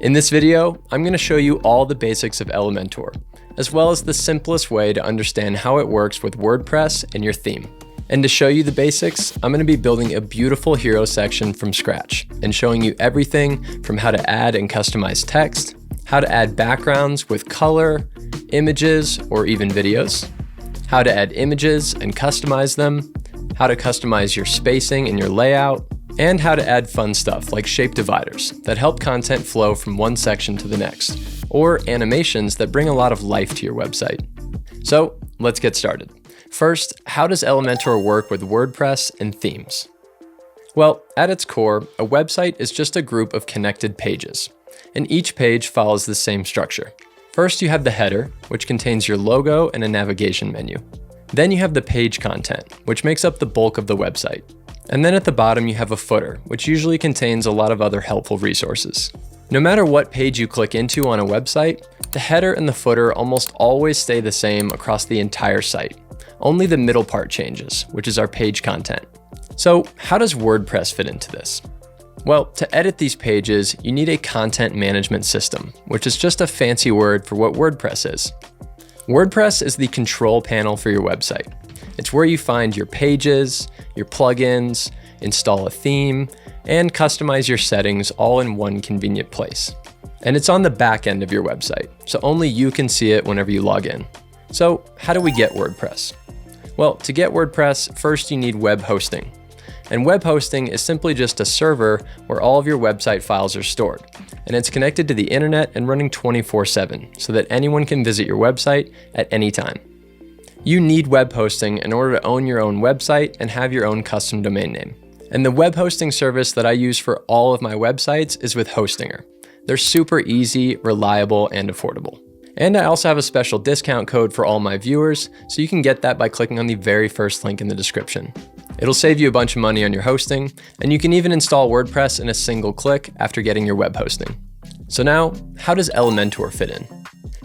In this video, I'm going to show you all the basics of Elementor, as well as the simplest way to understand how it works with WordPress and your theme. And to show you the basics, I'm going to be building a beautiful hero section from scratch and showing you everything from how to add and customize text, how to add backgrounds with color, images, or even videos, how to add images and customize them, how to customize your spacing and your layout, and how to add fun stuff like shape dividers that help content flow from one section to the next, or animations that bring a lot of life to your website. So let's get started. First, how does Elementor work with WordPress and themes? Well, at its core, a website is just a group of connected pages, and each page follows the same structure. First, you have the header, which contains your logo and a navigation menu. Then you have the page content, which makes up the bulk of the website. And then at the bottom, you have a footer, which usually contains a lot of other helpful resources. No matter what page you click into on a website, the header and the footer almost always stay the same across the entire site. Only the middle part changes, which is our page content. So how does WordPress fit into this? Well, to edit these pages, you need a content management system, which is just a fancy word for what WordPress is. WordPress is the control panel for your website. It's where you find your pages, your plugins, install a theme, and customize your settings all in one convenient place. And it's on the back end of your website, so only you can see it whenever you log in. So how do we get WordPress? Well, to get WordPress, first you need web hosting. And web hosting is simply just a server where all of your website files are stored. And it's connected to the internet and running 24/7 so that anyone can visit your website at any time. You need web hosting in order to own your own website and have your own custom domain name. And the web hosting service that I use for all of my websites is with Hostinger. They're super easy, reliable, and affordable. And I also have a special discount code for all my viewers, so you can get that by clicking on the very first link in the description. It'll save you a bunch of money on your hosting, and you can even install WordPress in a single click after getting your web hosting. So now, how does Elementor fit in?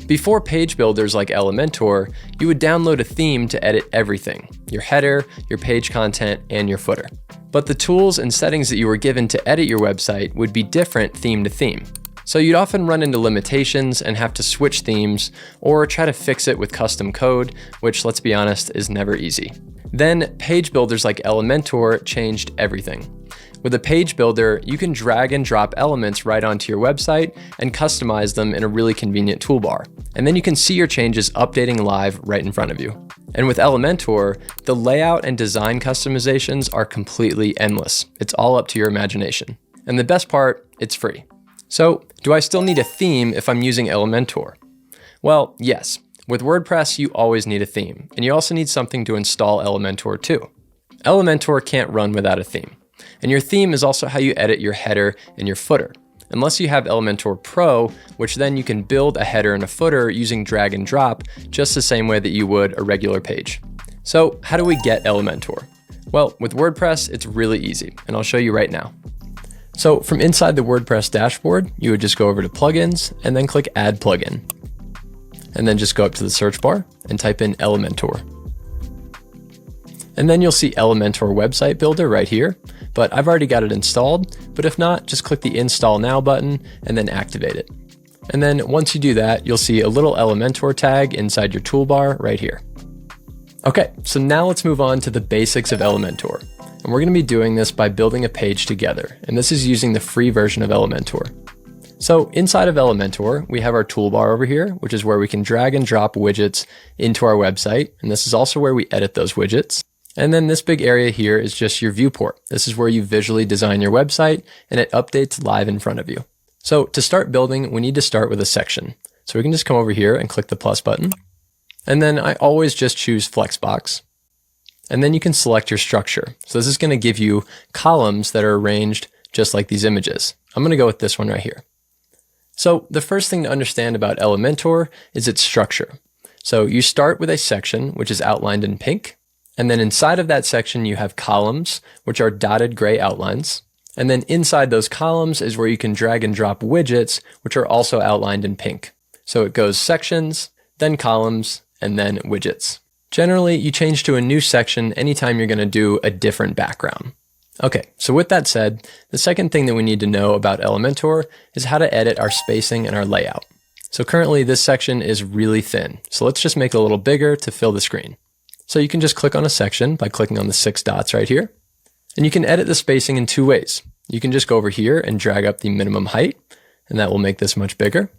Before page builders like Elementor, you would download a theme to edit everything, your header, your page content, and your footer. But the tools and settings that you were given to edit your website would be different theme to theme. So you'd often run into limitations and have to switch themes or try to fix it with custom code, which, let's be honest, is never easy. Then page builders like Elementor changed everything. With a page builder, you can drag and drop elements right onto your website and customize them in a really convenient toolbar. And then you can see your changes updating live right in front of you. And with Elementor, the layout and design customizations are completely endless. It's all up to your imagination. And the best part, it's free. So, do I still need a theme if I'm using Elementor? Well, yes. With WordPress, you always need a theme, and you also need something to install Elementor too. Elementor can't run without a theme. And your theme is also how you edit your header and your footer, unless you have Elementor Pro, which then you can build a header and a footer using drag and drop, just the same way that you would a regular page. So how do we get Elementor? Well, with WordPress, it's really easy, and I'll show you right now. So from inside the WordPress dashboard, you would just go over to Plugins and then click Add Plugin. And then just go up to the search bar and type in Elementor. And then you'll see Elementor Website Builder right here, but I've already got it installed, but if not, just click the Install Now button and then activate it. And then once you do that, you'll see a little Elementor tag inside your toolbar right here. Okay, so now let's move on to the basics of Elementor. And we're gonna be doing this by building a page together, and this is using the free version of Elementor. So inside of Elementor, we have our toolbar over here, which is where we can drag and drop widgets into our website. And this is also where we edit those widgets. And then this big area here is just your viewport. This is where you visually design your website and it updates live in front of you. So to start building, we need to start with a section. So we can just come over here and click the plus button. And then I always just choose Flexbox. And then you can select your structure. So this is going to give you columns that are arranged just like these images. I'm going to go with this one right here. So the first thing to understand about Elementor is its structure. So you start with a section, which is outlined in pink. And then inside of that section, you have columns, which are dotted gray outlines. And then inside those columns is where you can drag and drop widgets, which are also outlined in pink. So it goes sections, then columns, and then widgets. Generally, you change to a new section anytime you're going to do a different background. Okay, so with that said, the second thing that we need to know about Elementor is how to edit our spacing and our layout. So currently this section is really thin, so let's just make it a little bigger to fill the screen. So you can just click on a section by clicking on the 6 dots right here, and you can edit the spacing in 2 ways. You can just go over here and drag up the minimum height, and that will make this much bigger,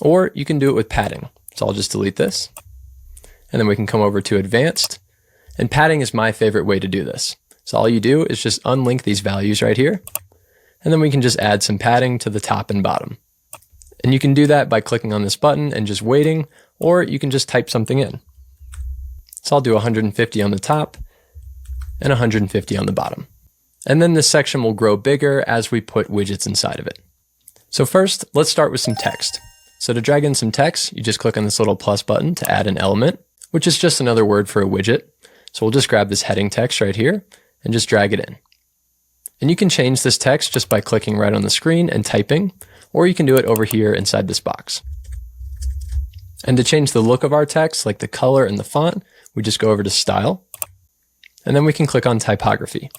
or you can do it with padding. So I'll just delete this, and then we can come over to advanced, and padding is my favorite way to do this. So all you do is just unlink these values right here, and then we can just add some padding to the top and bottom. And you can do that by clicking on this button and just waiting, or you can just type something in. So I'll do 150 on the top and 150 on the bottom. And then this section will grow bigger as we put widgets inside of it. So first, let's start with some text. So to drag in some text, you just click on this little plus button to add an element, which is just another word for a widget. So we'll just grab this heading text right here and just drag it in. And you can change this text just by clicking right on the screen and typing, or you can do it over here inside this box. And to change the look of our text, like the color and the font, we just go over to Style, and then we can click on Typography.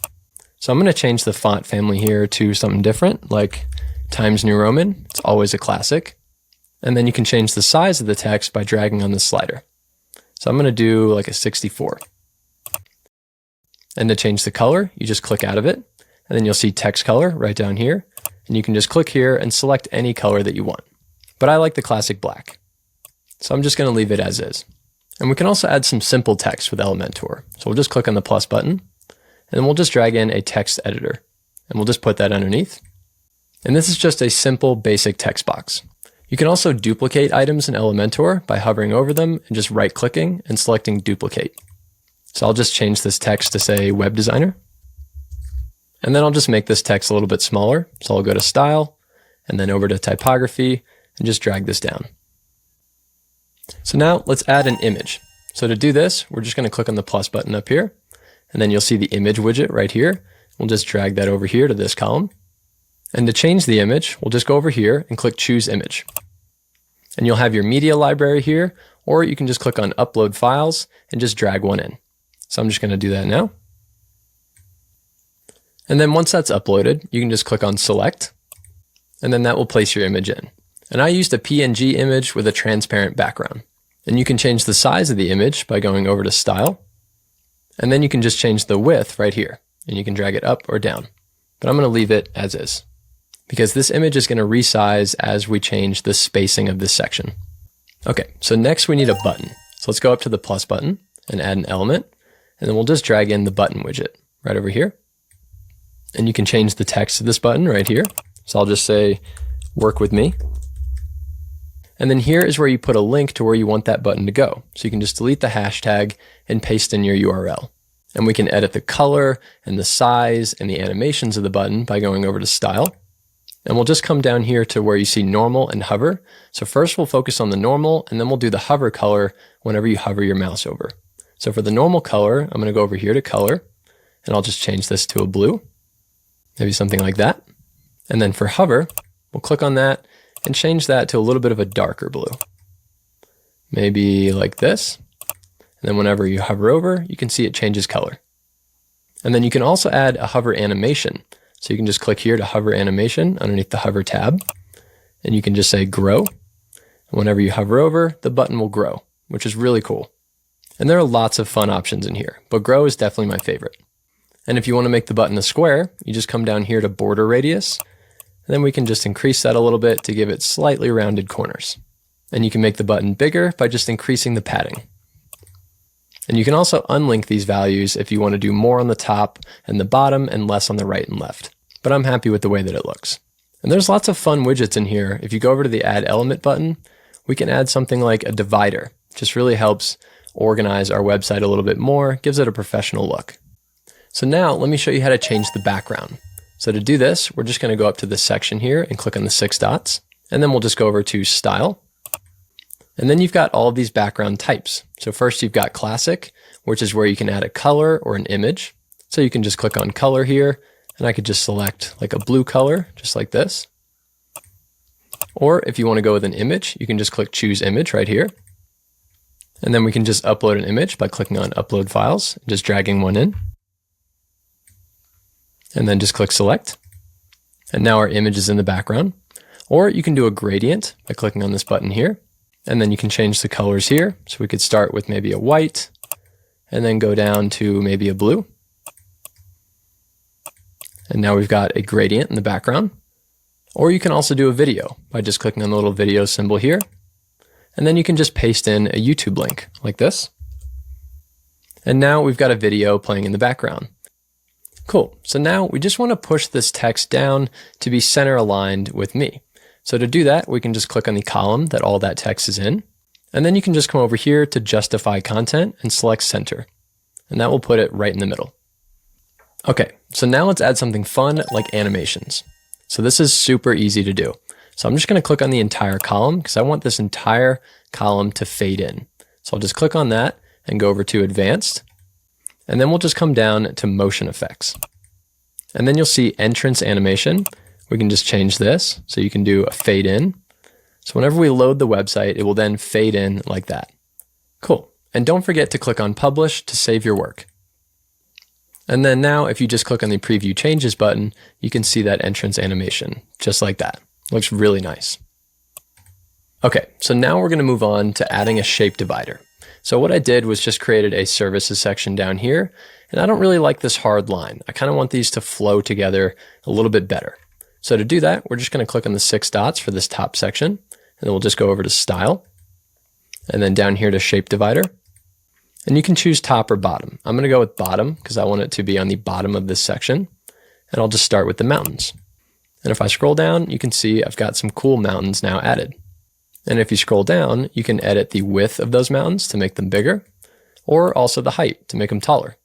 So I'm going to change the font family here to something different, like Times New Roman. It's always a classic. And then you can change the size of the text by dragging on this slider. So I'm going to do like a 64. And to change the color, you just click out of it, and then you'll see text color right down here, and you can just click here and select any color that you want. But I like the classic black, so I'm just going to leave it as is. And we can also add some simple text with Elementor. So we'll just click on the plus button, and then we'll just drag in a text editor, and we'll just put that underneath. And this is just a simple basic text box. You can also duplicate items in Elementor by hovering over them and just right-clicking and selecting duplicate. So I'll just change this text to say web designer. And then I'll just make this text a little bit smaller. So I'll go to Style and then over to Typography and just drag this down. So now let's add an image. So to do this, we're just going to click on the plus button up here, and then you'll see the image widget right here. We'll just drag that over here to this column. And to change the image, we'll just go over here and click Choose Image. And you'll have your media library here, or you can just click on Upload Files and just drag one in. So I'm just going to do that now. And then once that's uploaded, you can just click on Select, and then that will place your image in. And I used a PNG image with a transparent background. And you can change the size of the image by going over to Style, and then you can just change the width right here, and you can drag it up or down. But I'm going to leave it as is, because this image is going to resize as we change the spacing of this section. Okay, so next we need a button. So let's go up to the plus button and add an element, and then we'll just drag in the button widget right over here. And you can change the text of this button right here. So I'll just say, work with me. And then here is where you put a link to where you want that button to go. So you can just delete the hashtag and paste in your URL. And we can edit the color and the size and the animations of the button by going over to Style. And we'll just come down here to where you see normal and hover. So first we'll focus on the normal, and then we'll do the hover color whenever you hover your mouse over. So for the normal color, I'm going to go over here to color, and I'll just change this to a blue, maybe something like that. And then for hover, we'll click on that and change that to a little bit of a darker blue, maybe like this. And then whenever you hover over, you can see it changes color. And then you can also add a hover animation. So you can just click here to hover animation underneath the hover tab, and you can just say grow. And whenever you hover over, the button will grow, which is really cool. And there are lots of fun options in here, but grow is definitely my favorite. And if you want to make the button a square, you just come down here to border radius, and then we can just increase that a little bit to give it slightly rounded corners. And you can make the button bigger by just increasing the padding. And you can also unlink these values if you want to do more on the top and the bottom and less on the right and left. But I'm happy with the way that it looks. And there's lots of fun widgets in here. If you go over to the Add Element button, we can add something like a divider. It just really helps organize our website a little bit more, gives it a professional look. So now let me show you how to change the background. So to do this, we're just going to go up to this section here and click on the 6 dots. And then we'll just go over to Style. And then you've got all of these background types. So first you've got classic, which is where you can add a color or an image. So you can just click on color here, and I could just select like a blue color, just like this. Or if you want to go with an image, you can just click choose image right here. And then we can just upload an image by clicking on upload files and just dragging one in. and then just click select. And now our image is in the background. Or you can do a gradient by clicking on this button here. And then you can change the colors here. So we could start with maybe a white and then go down to maybe a blue. And now we've got a gradient in the background. Or you can also do a video by just clicking on the little video symbol here. And then you can just paste in a YouTube link like this. And now we've got a video playing in the background. Cool. So now we just want to push this text down to be center aligned with me. So to do that, we can just click on the column that all that text is in. And then you can just come over here to justify content and select center. And that will put it right in the middle. Okay, so now let's add something fun like animations. So this is super easy to do. So I'm just going to click on the entire column because I want this entire column to fade in. So I'll just click on that and go over to advanced. And then we'll just come down to motion effects. And then you'll see entrance animation. We can just change this. So you can do a fade in. So whenever we load the website, it will then fade in like that. Cool. And don't forget to click on publish to save your work. And then now if you just click on the preview changes button, you can see that entrance animation just like that. Looks really nice. Okay, so now we're going to move on to adding a shape divider. So what I did was just created a services section down here, and I don't really like this hard line. I kind of want these to flow together a little bit better. So to do that, we're just going to click on the 6 dots for this top section, and then we'll just go over to style, and then down here to shape divider. And you can choose top or bottom. I'm going to go with bottom because I want it to be on the bottom of this section, and I'll just start with the mountains. And if I scroll down, you can see I've got some cool mountains now added. And if you scroll down, you can edit the width of those mountains to make them bigger, or also the height to make them taller.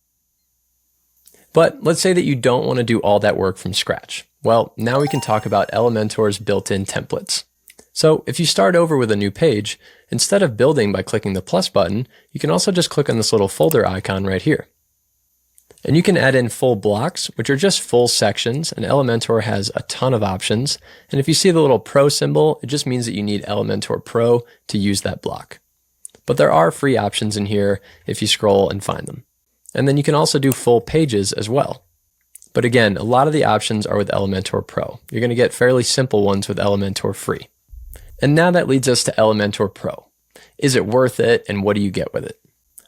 But let's say that you don't want to do all that work from scratch. Well, now we can talk about Elementor's built-in templates. So if you start over with a new page, instead of building by clicking the plus button, you can also just click on this little folder icon right here. And you can add in full blocks, which are just full sections, and Elementor has a ton of options. And if you see the little Pro symbol, it just means that you need Elementor Pro to use that block. But there are free options in here if you scroll and find them. And then you can also do full pages as well. But again, a lot of the options are with Elementor Pro. You're going to get fairly simple ones with Elementor Free. And now that leads us to Elementor Pro. Is it worth it, and what do you get with it?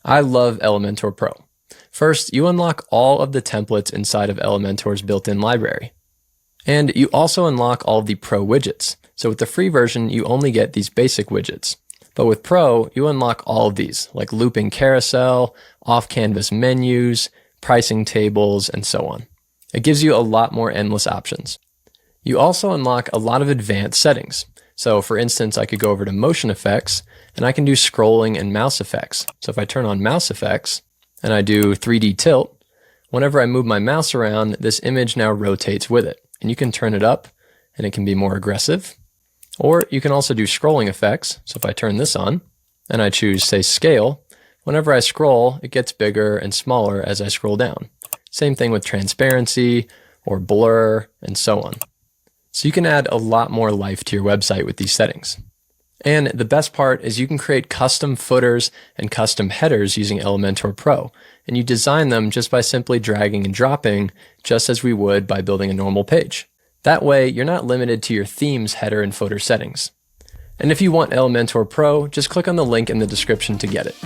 I love Elementor Pro. First, you unlock all of the templates inside of Elementor's built-in library. And you also unlock all of the Pro widgets. So with the free version, you only get these basic widgets. But with Pro, you unlock all of these, like looping carousel, off-canvas menus, pricing tables, and so on. It gives you a lot more endless options. You also unlock a lot of advanced settings. So for instance, I could go over to motion effects, and I can do scrolling and mouse effects. So if I turn on mouse effects, and I do 3D tilt, whenever I move my mouse around, this image now rotates with it. And you can turn it up and it can be more aggressive. Or you can also do scrolling effects. So if I turn this on and I choose, say, scale, whenever I scroll, it gets bigger and smaller as I scroll down. Same thing with transparency or blur and so on. So you can add a lot more life to your website with these settings. And the best part is you can create custom footers and custom headers using Elementor Pro, and you design them just by simply dragging and dropping, just as we would by building a normal page. That way, you're not limited to your theme's header and footer settings. And if you want Elementor Pro, just click on the link in the description to get it.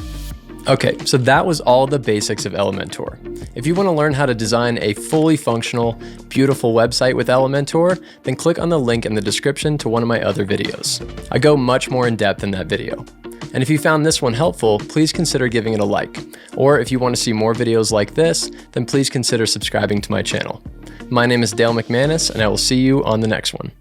Okay, so that was all the basics of Elementor. If you want to learn how to design a fully functional, beautiful website with Elementor, then click on the link in the description to one of my other videos. I go much more in depth in that video. And if you found this one helpful, please consider giving it a like. Or if you want to see more videos like this, then please consider subscribing to my channel. My name is Dale McManus, and I will see you on the next one.